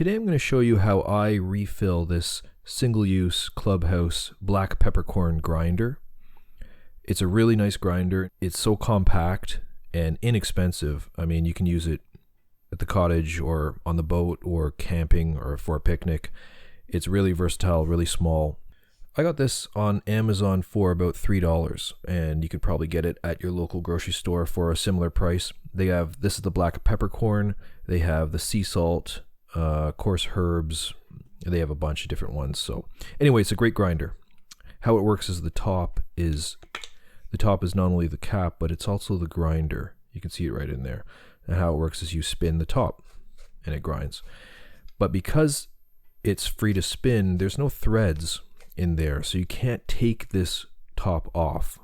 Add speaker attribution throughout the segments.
Speaker 1: Today I'm going to show you how I refill this single-use Clubhouse black peppercorn grinder. It's a really nice grinder. It's so compact and inexpensive. I mean, you can use it at the cottage or on the boat or camping or for a picnic. It's really versatile, really small. I got this on Amazon for about $3, and you could probably get it at your local grocery store for a similar price. This is the black peppercorn. They have the sea salt, coarse herbs. They have a bunch of different ones. So anyway, it's a great grinder. How it works is the top is not only the cap, but it's also the grinder. You can see it right in there. And how it works is you spin the top and it grinds. But because it's free to spin, there's no threads in there, so you can't take this top off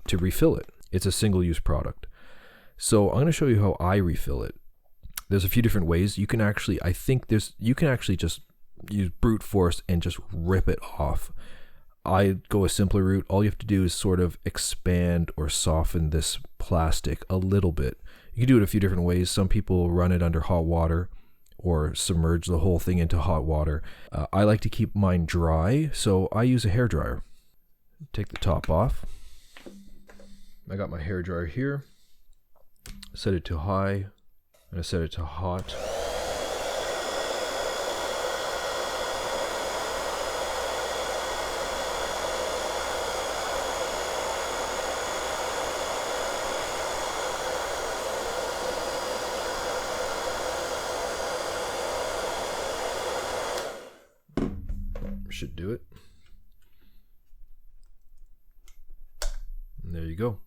Speaker 1: to refill it. It's a single-use product. So I'm going to show you how I refill it. There's a few different ways. You can actually just use brute force and just rip it off. I go a simpler route. All you have to do is sort of expand or soften this plastic a little bit. You can do it a few different ways. Some people run it under hot water or submerge the whole thing into hot water. I like to keep mine dry, so I use a hairdryer. Take the top off. I got my hairdryer here. Set it to high. I'm going to set it to hot. Should do it. And there you go.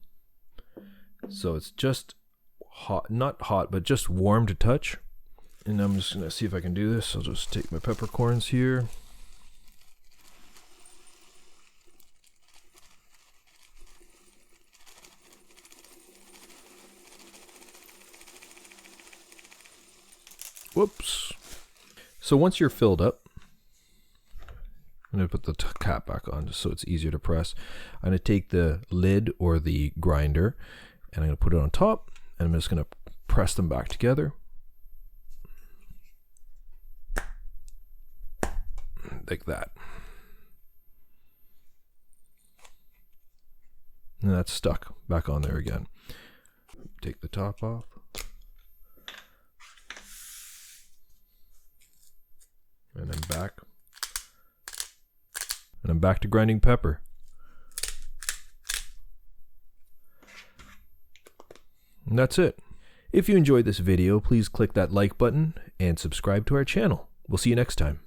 Speaker 1: So it's just hot, not hot, but just warm to touch. And I'm just gonna see if I can do this. I'll just take my peppercorns here. Whoops. So once you're filled up, I'm going to put the cap back on just so it's easier to press. I'm going to take the lid or the grinder and I'm going to put it on top, and I'm just going to press them back together. Like that. And that's stuck back on there again. Take the top off. And then back. And I'm back to grinding pepper. And that's it. If you enjoyed this video, please click that like button and subscribe to our channel. We'll see you next time.